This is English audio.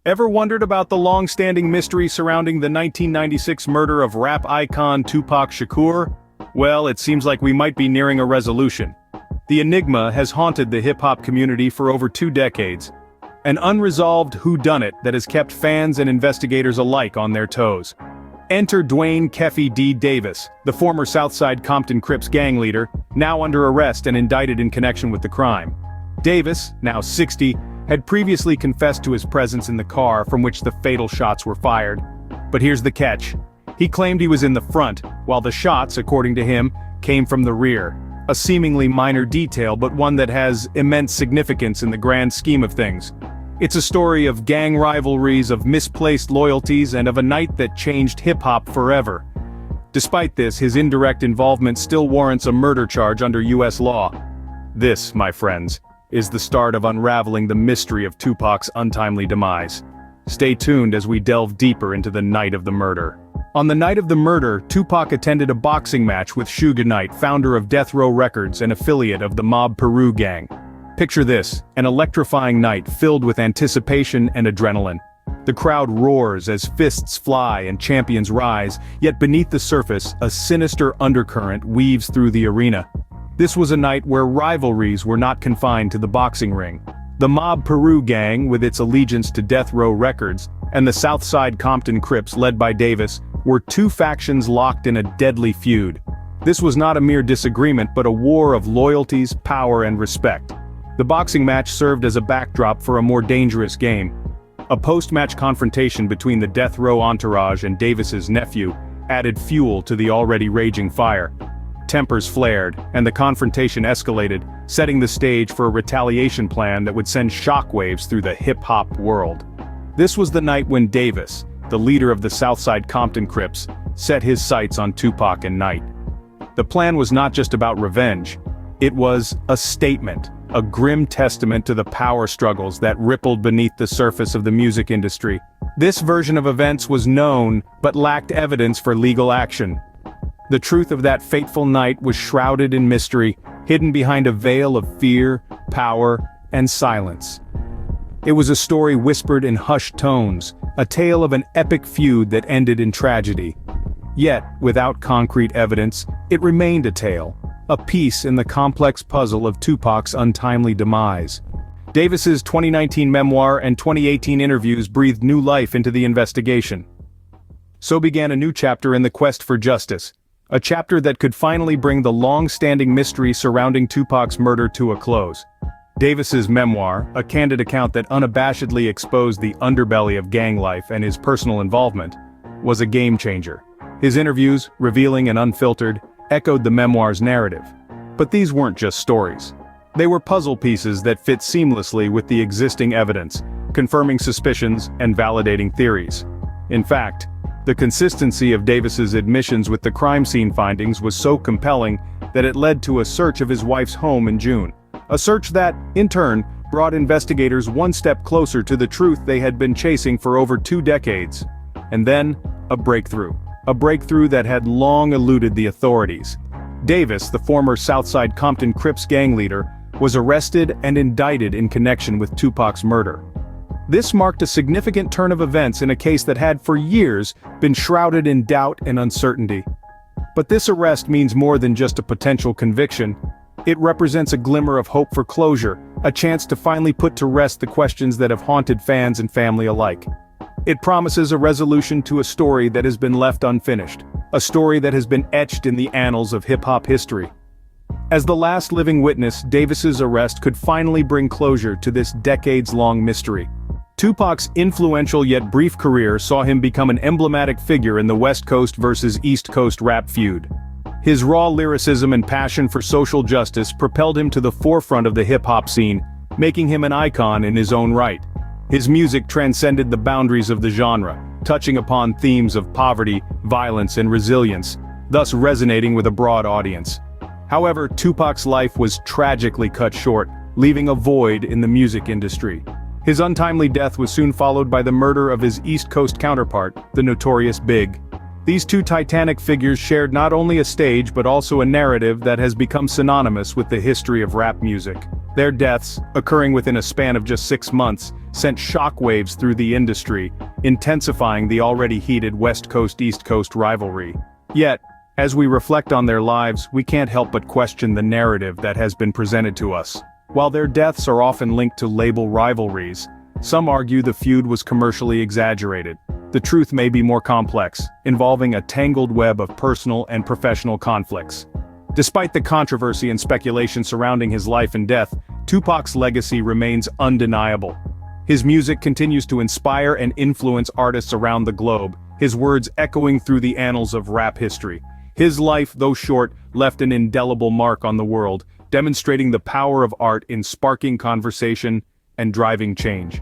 Ever wondered about the long-standing mystery surrounding the 1996 murder of rap icon Tupac Shakur? Well, it seems like we might be nearing a resolution. The enigma has haunted the hip-hop community for over 2 decades. An unresolved whodunit that has kept fans and investigators alike on their toes. Enter Duane Keffe D Davis, the former South Side Compton Crips gang leader, now under arrest and indicted in connection with the crime. Davis, now 60, had previously confessed to his presence in the car from which the fatal shots were fired. But here's the catch. He claimed he was in the front, while the shots, according to him, came from the rear. A seemingly minor detail, but one that has immense significance in the grand scheme of things. It's a story of gang rivalries, of misplaced loyalties, and of a night that changed hip-hop forever. Despite this, his indirect involvement still warrants a murder charge under U.S. law. This, my friends, is the start of unraveling the mystery of Tupac's untimely demise. Stay tuned as we delve deeper into the night of the murder. On the night of the murder, Tupac attended a boxing match with Suge Knight, founder of Death Row Records and affiliate of the Mob Peru gang. Picture this, an electrifying night filled with anticipation and adrenaline. The crowd roars as fists fly and champions rise, yet beneath the surface, a sinister undercurrent weaves through the arena. This was a night where rivalries were not confined to the boxing ring. The Mob Peru gang, with its allegiance to Death Row Records, and the South Side Compton Crips led by Davis, were two factions locked in a deadly feud. This was not a mere disagreement but a war of loyalties, power and respect. The boxing match served as a backdrop for a more dangerous game. A post-match confrontation between the Death Row entourage and Davis's nephew added fuel to the already raging fire. Tempers flared, and the confrontation escalated, setting the stage for a retaliation plan that would send shockwaves through the hip-hop world. This was the night when Davis, the leader of the South Side Compton Crips, set his sights on Tupac and Knight. The plan was not just about revenge. It was a statement, a grim testament to the power struggles that rippled beneath the surface of the music industry. This version of events was known, but lacked evidence for legal action. The truth of that fateful night was shrouded in mystery, hidden behind a veil of fear, power, and silence. It was a story whispered in hushed tones, a tale of an epic feud that ended in tragedy. Yet, without concrete evidence, it remained a tale, a piece in the complex puzzle of Tupac's untimely demise. Davis's 2019 memoir and 2018 interviews breathed new life into the investigation. So began a new chapter in the quest for justice. A chapter that could finally bring the long-standing mystery surrounding Tupac's murder to a close. Davis's memoir, a candid account that unabashedly exposed the underbelly of gang life and his personal involvement, was a game-changer. His interviews, revealing and unfiltered, echoed the memoir's narrative. But these weren't just stories. They were puzzle pieces that fit seamlessly with the existing evidence, confirming suspicions and validating theories. In fact, the consistency of Davis's admissions with the crime scene findings was so compelling that it led to a search of his wife's home in June. A search that, in turn, brought investigators one step closer to the truth they had been chasing for over 2 decades. And then, a breakthrough. A breakthrough that had long eluded the authorities. Davis, the former South Side Compton Crips gang leader, was arrested and indicted in connection with Tupac's murder. This marked a significant turn of events in a case that had for years been shrouded in doubt and uncertainty. But this arrest means more than just a potential conviction. It represents a glimmer of hope for closure, a chance to finally put to rest the questions that have haunted fans and family alike. It promises a resolution to a story that has been left unfinished, a story that has been etched in the annals of hip-hop history. As the last living witness, Davis's arrest could finally bring closure to this decades-long mystery. Tupac's influential yet brief career saw him become an emblematic figure in the West Coast versus East Coast rap feud. His raw lyricism and passion for social justice propelled him to the forefront of the hip-hop scene, making him an icon in his own right. His music transcended the boundaries of the genre, touching upon themes of poverty, violence, and resilience, thus resonating with a broad audience. However, Tupac's life was tragically cut short, leaving a void in the music industry. His untimely death was soon followed by the murder of his East Coast counterpart, the notorious Big. These two titanic figures shared not only a stage but also a narrative that has become synonymous with the history of rap music. Their deaths, occurring within a span of just 6 months, sent shockwaves through the industry, intensifying the already heated West Coast-East Coast rivalry. Yet, as we reflect on their lives, we can't help but question the narrative that has been presented to us. While their deaths are often linked to label rivalries, some argue the feud was commercially exaggerated. The truth may be more complex, involving a tangled web of personal and professional conflicts. Despite the controversy and speculation surrounding his life and death, Tupac's legacy remains undeniable. His music continues to inspire and influence artists around the globe, his words echoing through the annals of rap history. His life, though short, left an indelible mark on the world, demonstrating the power of art in sparking conversation and driving change.